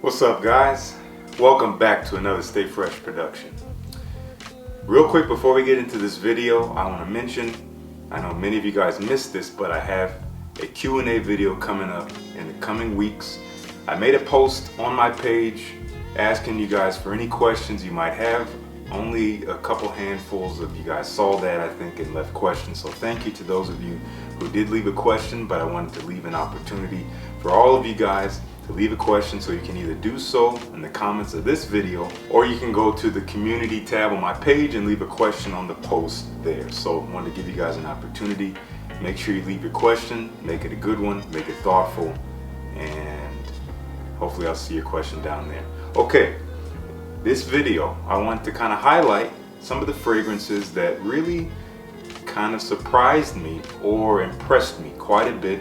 What's up, guys? Welcome back to another Stay Fresh production. Real quick before we get into this video, I want to mention, I know many of you guys missed this, but I have a Q&A video coming up in the coming weeks. I made a post on my page asking you guys for any questions you might have. Only a couple handfuls of you guys saw that, I think, and left questions. So thank you to those of you who did leave a question, but I wanted to leave an opportunity for all of you guys to leave a question, so you can either do so in the comments of this video, or you can go to the community tab on my page and leave a question on the post there. So I wanted to give you guys an opportunity. Make sure you leave your question, make it a good one, make it thoughtful, and hopefully I'll see your question down there. Okay, this video, I want to kind of highlight some of the fragrances that really kind of surprised me or impressed me quite a bit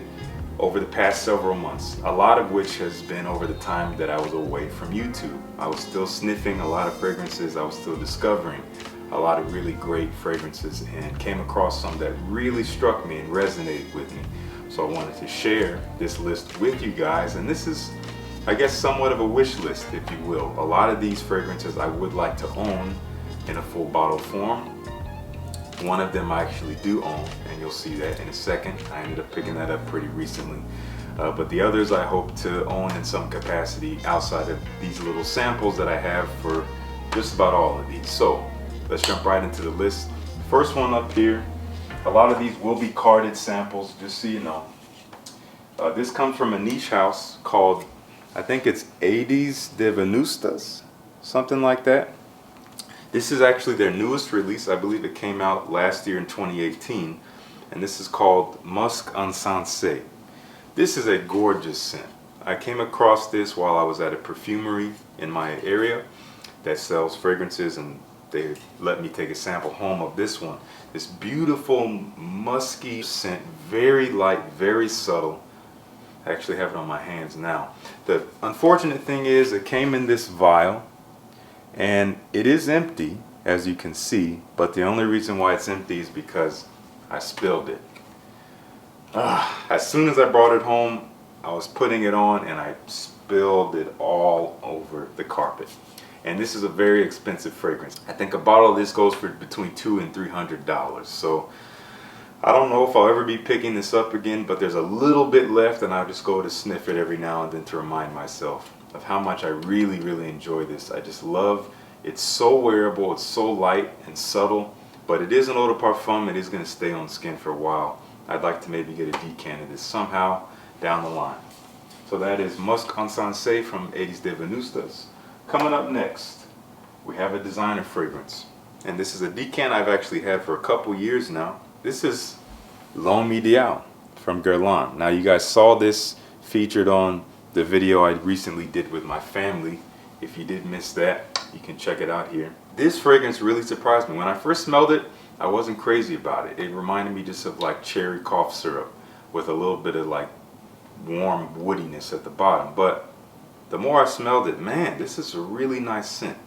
over the past several months, a lot of which has been over the time that I was away from YouTube. I was still sniffing a lot of fragrances, I was still discovering a lot of really great fragrances, and came across some that really struck me and resonated with me. So I wanted to share this list with you guys, and this is, I guess, somewhat of a wish list, if you will. A lot of these fragrances I would like to own in a full bottle form. One of them I actually do own, and you'll see that in a second. I ended up picking that up pretty recently. But the others I hope to own in some capacity outside of these little samples that I have for just about all of these. So let's jump right into the list. First one up here, a lot of these will be carded samples, just so you know. This comes from a niche house called, I think it's Histoires de Parfums, something like that. This is actually their newest release. I believe it came out last year in 2018, and this is called Musk and Sansei. This is a gorgeous scent. I came across this while I was at a perfumery in my area that sells fragrances, and they let me take a sample home of this one. This beautiful musky scent, very light, very subtle. I actually have it on my hands now. The unfortunate thing is it came in this vial, and it is empty, as you can see, but the only reason why it's empty is because I spilled it. As soon as I brought it home, I was putting it on and I spilled it all over the carpet. And this is a very expensive fragrance. I think a bottle of this goes for between $200 and $300. So I don't know if I'll ever be picking this up again, but there's a little bit left, and I'll just go to sniff it every now and then to remind myself of how much I really enjoy this. I just love, it's so wearable, it's so light and subtle, but it is an eau de parfum. It is going to stay on skin for a while. I'd like to maybe get a decant of this somehow down the line. So that is Musk en Sansei from Histoires de Parfums. Coming up next, we have a designer fragrance, and this is a decant I've actually had for a couple years now. This is L'Homme Idéal from Guerlain. Now you guys saw this featured on the video I recently did with my family. If you did miss that, you can check it out here. This fragrance really surprised me. When I first smelled it, I wasn't crazy about it. It reminded me just of like cherry cough syrup with a little bit of like warm woodiness at the bottom. But the more I smelled it, man, this is a really nice scent.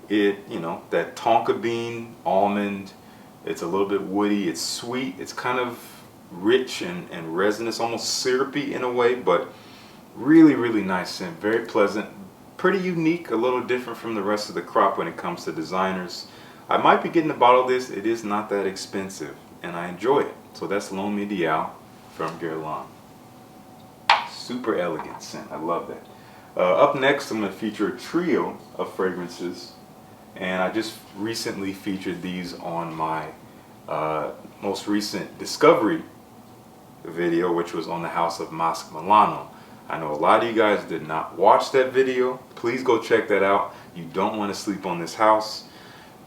It, you know, that tonka bean, almond, it's a little bit woody, it's sweet, it's kind of rich and resinous, almost syrupy in a way, but really nice scent, very pleasant, pretty unique, a little different from the rest of the crop when it comes to designers. I might be getting a bottle of this. It is not that expensive, and I enjoy it. So that's L'Homme Idéal from Guerlain. Super elegant scent, I love that. Up next, I'm going to feature a trio of fragrances, and I just recently featured these on my most recent discovery video, which was on the house of Musk Milano. I know a lot of you guys did not watch that video. Please go check that out. You don't want to sleep on this house.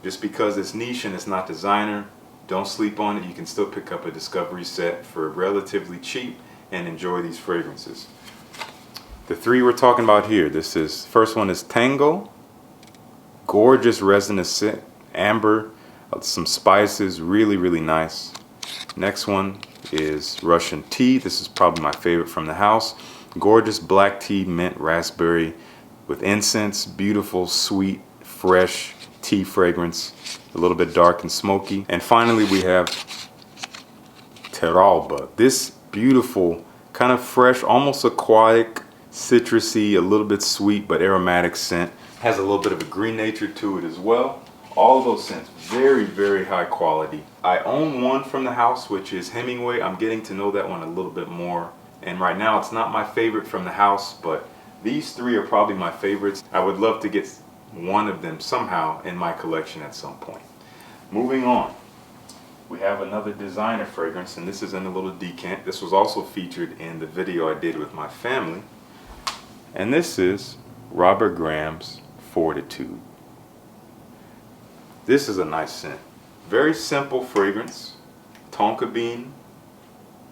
Just because it's niche and it's not designer, don't sleep on it. You can still pick up a discovery set for relatively cheap and enjoy these fragrances. The three we're talking about here, first one is Tango. Gorgeous resinous scent, amber, some spices, really nice. Next one is Russian Tea. This is probably my favorite from the house. Gorgeous black tea, mint, raspberry with incense, beautiful, sweet, fresh tea fragrance, a little bit dark and smoky. And finally we have Teralba. This beautiful, kind of fresh, almost aquatic citrusy, a little bit sweet, but aromatic scent. Has a little bit of a green nature to it as well. All of those scents, very, very high quality. I own one from the house, which is Hemingway. I'm getting to know that one a little bit more. And right now it's not my favorite from the house, but these three are probably my favorites. I would love to get one of them somehow in my collection at some point. Moving on, we have another designer fragrance, and this is in a little decant. This was also featured in the video I did with my family. And this is Robert Graham's Fortitude. This is a nice scent. Very simple fragrance. Tonka bean,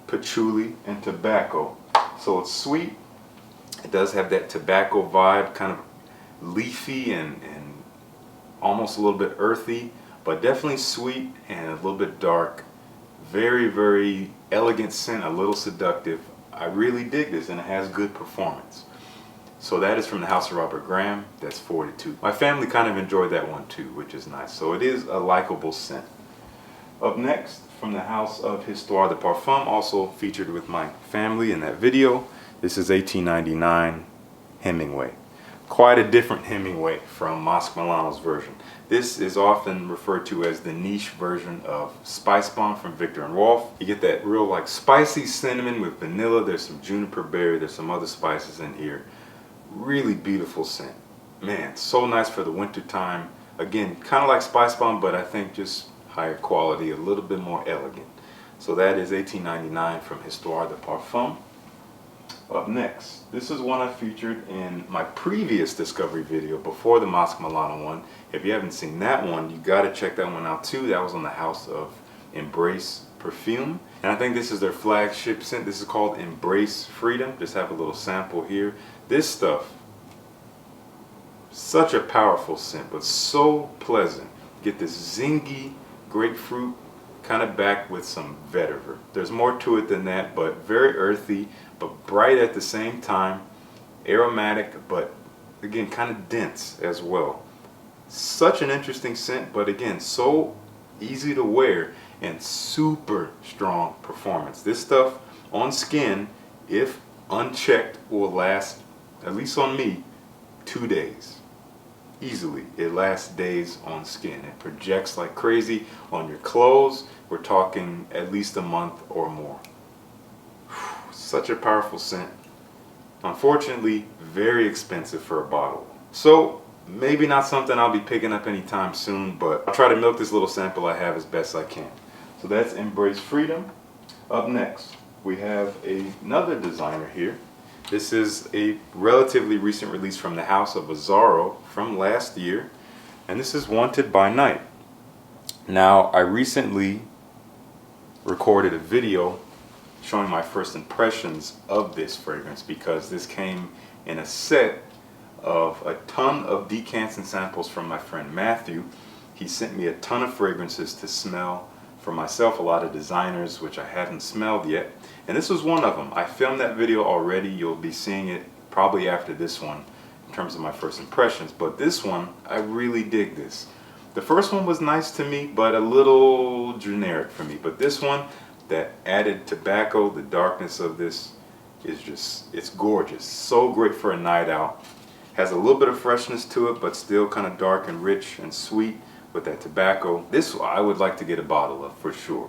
patchouli, and tobacco. So it's sweet. It does have that tobacco vibe, kind of leafy and almost a little bit earthy, but definitely sweet and a little bit dark. Very, very elegant scent, a little seductive. I really dig this, and it has good performance. So that is from the house of Robert Graham. That's Fortitude. My family kind of enjoyed that one too, which is nice. So it is a likable scent. Up next, from the house of Histoires de Parfum, also featured with my family in that video. This is 1899 Hemingway. Quite a different Hemingway from Musk Milano's version. This is often referred to as the niche version of Spice Bomb from Victor and Rolf. You get that real like spicy cinnamon with vanilla. There's some juniper berry. There's some other spices in here. Really beautiful scent. Man, so nice for the winter time. Again, kind of like Spice Bomb, but I think just higher quality, a little bit more elegant. So that is 1899 from Histoires de Parfum. Up next, this is one I featured in my previous discovery video before the Musk Milano one. If you haven't seen that one, you got to check that one out too. That was on the house of Embrace Perfume. And I think this is their flagship scent. This is called Embrace Freedom. Just have a little sample here. This stuff, such a powerful scent, but so pleasant. Get this zingy grapefruit kind of backed with some vetiver. There's more to it than that, but very earthy, but bright at the same time. Aromatic, but again, kind of dense as well. Such an interesting scent, but again, so easy to wear and super strong performance. This stuff on skin, if unchecked, will last, at least on me, 2 days. Easily. It lasts days on skin. It projects like crazy on your clothes. We're talking at least a month or more. Such a powerful scent. Unfortunately, very expensive for a bottle. So, maybe not something I'll be picking up anytime soon, but I'll try to milk this little sample I have as best I can. So that's Embrace Freedom. Up next, we have another designer here. This is a relatively recent release from the house of Azzaro from last year, and this is Wanted by Night. Now, I recently recorded a video showing my first impressions of this fragrance because this came in a set of a ton of decants and samples from my friend Matthew. He sent me a ton of fragrances to smell for myself, a lot of designers which I haven't smelled yet, and this was one of them. I filmed that video already. You'll be seeing it probably after this one in terms of my first impressions, but this one, I really dig this. The first one was nice to me, but a little generic for me, but this one, that added tobacco, the darkness of this is just, it's gorgeous. So great for a night out. Has a little bit of freshness to it, but still kind of dark and rich and sweet with that tobacco. This I would like to get a bottle of for sure.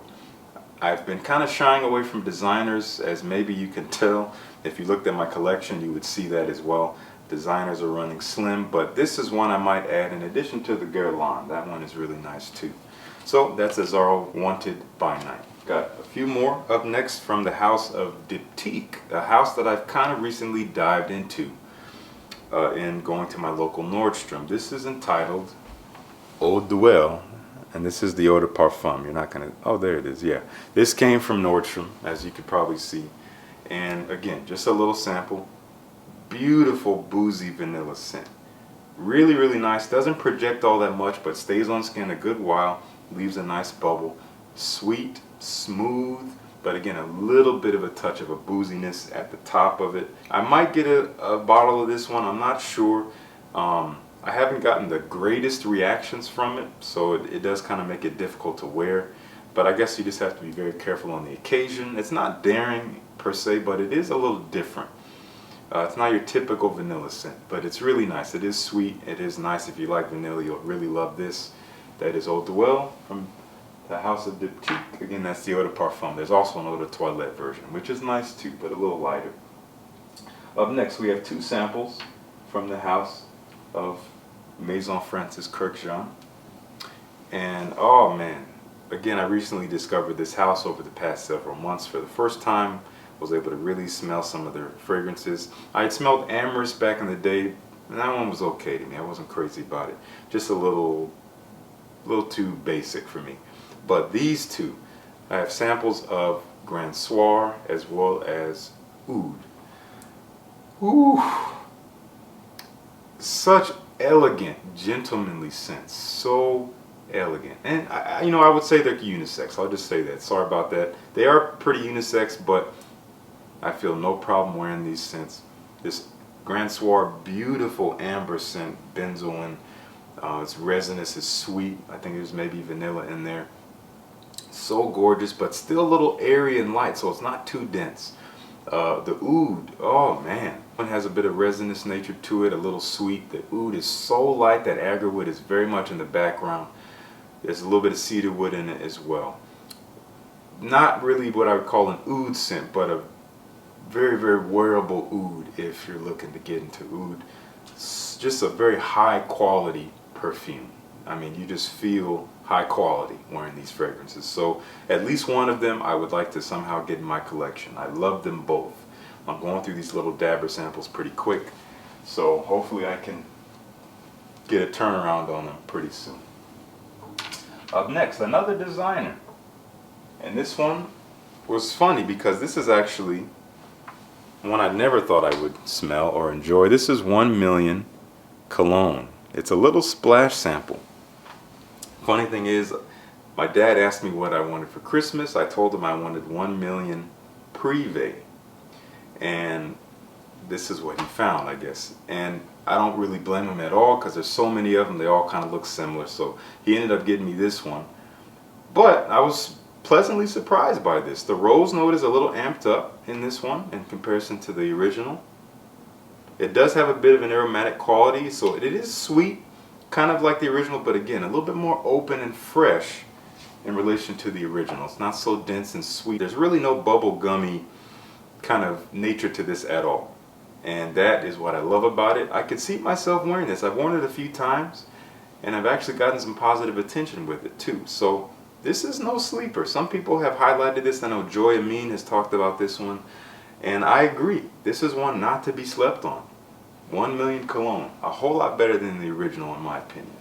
I've been kind of shying away from designers, as maybe you can tell. If you looked at my collection, you would see that as well. Designers are running slim, but this is one I might add in addition to the Guerlain. That one is really nice too. So that's Azzaro Wanted by Night. Got a few more up next from the house of Diptyque, a house that I've kind of recently dived into in going to my local Nordstrom. This is entitled Eau de, and this is the Eau de Parfum. You're not gonna, oh there it is, yeah. This came from Nordstrom, as you could probably see. And again, just a little sample. Beautiful boozy vanilla scent. Really, really nice. Doesn't project all that much, but stays on skin a good while. Leaves a nice bubble. Sweet, smooth, but again, a little bit of a touch of a booziness at the top of it. I might get a bottle of this one, I'm not sure. I haven't gotten the greatest reactions from it, so it does kind of make it difficult to wear. But I guess you just have to be very careful on the occasion. It's not daring per se, but it is a little different. It's not your typical vanilla scent, but it's really nice. It is sweet. It is nice. If you like vanilla, you'll really love this. That is Eau de Well from the house of Diptyque. Again, that's the Eau de Parfum. There's also an Eau de Toilette version, which is nice too, but a little lighter. Up next, we have two samples from the house of Maison Francis Kurkdjian. And oh man, again, I recently discovered this house over the past several months for the first time. Was able to really smell some of their fragrances. I had smelled Amorous back in the day, and that one was okay to me. I wasn't crazy about it. Just a little too basic for me. But these two, I have samples of Grand Soir as well as Oud. Ooh, such elegant, gentlemanly scents. So elegant. And I would say they're unisex. I'll just say that. Sorry about that. They are pretty unisex, but I feel no problem wearing these scents. This Grand Soir, beautiful amber scent, benzoin. It's resinous, it's sweet. I think there's maybe vanilla in there. So gorgeous, but still a little airy and light, so it's not too dense. The Oud, oh man, one has a bit of resinous nature to it, a little sweet. The Oud is so light that agarwood is very much in the background. There's a little bit of cedarwood in it as well. Not really what I would call an Oud scent, but a very, very wearable Oud if you're looking to get into Oud. It's just a very high quality perfume. I mean, you just feel high quality wearing these fragrances. So at least one of them I would like to somehow get in my collection. I love them both. I'm going through these little dabber samples pretty quick, so hopefully I can get a turnaround on them pretty soon. Up next, another designer. And this one was funny because this is actually one I never thought I would smell or enjoy. This is 1 Million Cologne. It's a little splash sample. Funny thing is, my dad asked me what I wanted for Christmas. I told him I wanted 1 Million Privé. And this is what he found, I guess. And I don't really blame him at all because there's so many of them. They all kind of look similar. So he ended up getting me this one. But I was pleasantly surprised by this. The rose note is a little amped up in this one in comparison to the original. It does have a bit of an aromatic quality, so it is sweet, kind of like the original, but again, a little bit more open and fresh in relation to the original. It's not so dense and sweet. There's really no bubble gummy kind of nature to this at all. And that is what I love about it. I could see myself wearing this. I've worn it a few times, and I've actually gotten some positive attention with it too. So this is no sleeper. Some people have highlighted this. I know Joy Amin has talked about this one, and I agree. This is one not to be slept on. 1 Million Cologne, a whole lot better than the original in my opinion.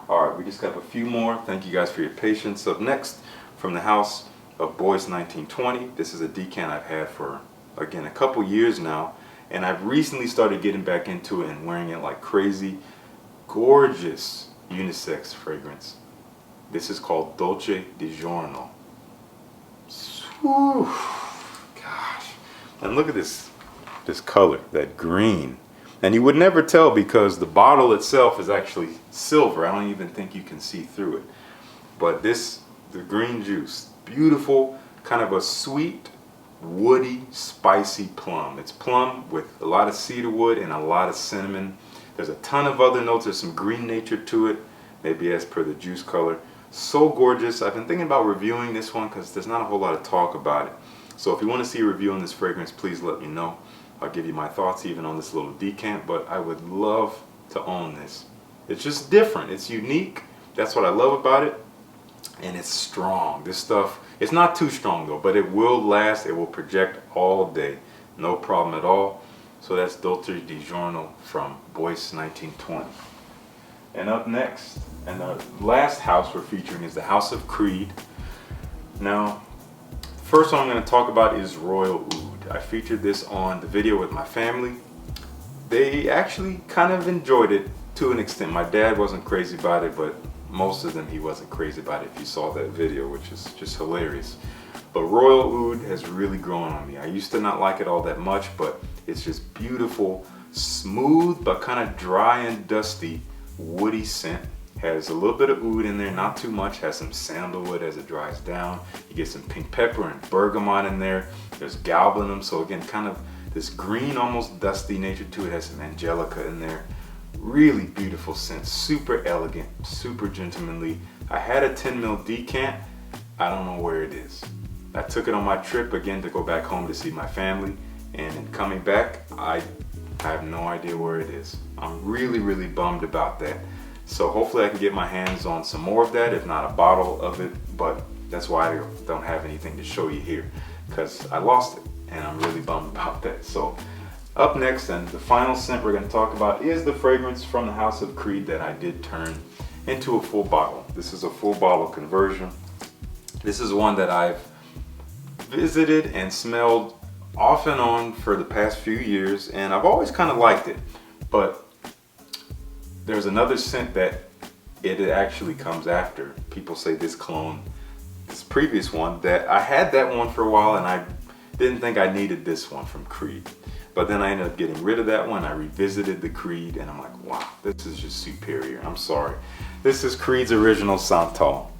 Alright, we just got a few more. Thank you guys for your patience. Up next, from the house of Bois 1920. This is a decant I've had for, again, a couple years now, and I've recently started getting back into it and wearing it like crazy. Gorgeous unisex fragrance. This is called Dulce di Giorno. Whew, gosh. And look at this color, that green. And you would never tell because the bottle itself is actually silver. I don't even think you can see through it. But the green juice, beautiful, kind of a sweet, woody, spicy plum. It's plum with a lot of cedarwood and a lot of cinnamon. There's a ton of other notes. There's some green nature to it, maybe as per the juice color. So gorgeous. I've been thinking about reviewing this one because there's not a whole lot of talk about it. So if you want to see a review on this fragrance, please let me know. I'll give you my thoughts even on this little decant, but I would love to own this. It's just different. It's unique. That's what I love about it. And it's strong. This stuff, it's not too strong though, but it will last. It will project all day. No problem at all. So that's Dulce di Giorno from Bois 1920. And up next, and the last house we're featuring is the House of Creed. Now, the first one I'm going to talk about is Royal Oud. I featured this on the video with my family. They actually kind of enjoyed it to an extent. My dad wasn't crazy about it, but most of them he wasn't crazy about it if you saw that video, which is just hilarious. But Royal Oud has really grown on me. I used to not like it all that much, but it's just beautiful, smooth, but kind of dry and dusty, woody scent. Has a little bit of oud in there, not too much. Has some sandalwood as it dries down. You get some pink pepper and bergamot in there. There's galbanum, so again, kind of this green, almost dusty nature to it. It has some angelica in there. Really beautiful scent, super elegant, super gentlemanly. I had a 10 ml decant. I don't know where it is. I took it on my trip again to go back home to see my family, and in coming back, I have no idea where it is. I'm really bummed about that. So hopefully I can get my hands on some more of that, if not a bottle of it, but that's why I don't have anything to show you here, because I lost it, and I'm really bummed about that. So up next, and the final scent we're going to talk about is the fragrance from the House of Creed that I did turn into a full bottle. This is a full bottle conversion. This is one that I've visited and smelled off and on for the past few years, and I've always kind of liked it, but there's another scent that it actually comes after. People say this clone, this previous one, that I had that one for a while and I didn't think I needed this one from Creed. But then I ended up getting rid of that one. I revisited the Creed and I'm like, wow, this is just superior. I'm sorry. This is Creed's original Santal.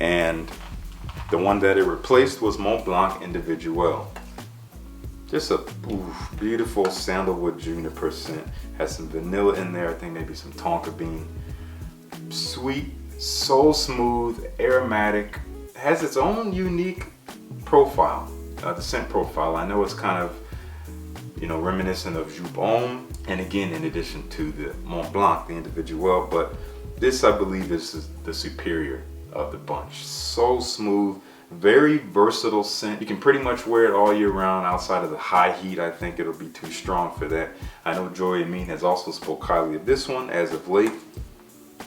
And the one that it replaced was Mont Blanc Individuel. Just a beautiful sandalwood juniper scent. Has some vanilla in there, I think maybe some tonka bean. Sweet, so smooth, aromatic. Has its own unique profile, the scent profile. I know it's kind of, reminiscent of Joub Homme, and again, in addition to the Mont Blanc, the Individuel, but this, I believe, is the superior of the bunch. So smooth, very versatile scent. You can pretty much wear it all year round. Outside of the high heat, I think it'll be too strong for that. I know Joy Amin has also spoke highly of this one as of late.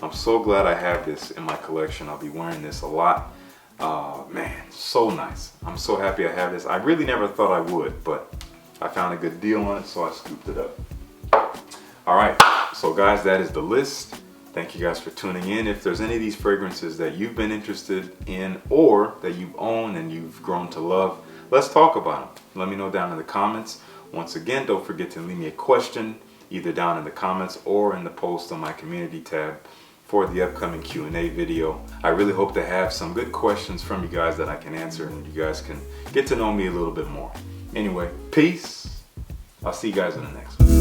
I'm so glad I have this in my collection. I'll be wearing this a lot. Man, so nice. I'm so happy I have this. I really never thought I would, but I found a good deal on it, so I scooped it up. All right, so guys, that is the list. Thank you guys for tuning in. If there's any of these fragrances that you've been interested in or that you've owned and you've grown to love, let's talk about them. Let me know down in the comments. Once again, don't forget to leave me a question either down in the comments or in the post on my community tab for the upcoming Q&A video. I really hope to have some good questions from you guys that I can answer and you guys can get to know me a little bit more. Anyway, peace. I'll see you guys in the next one.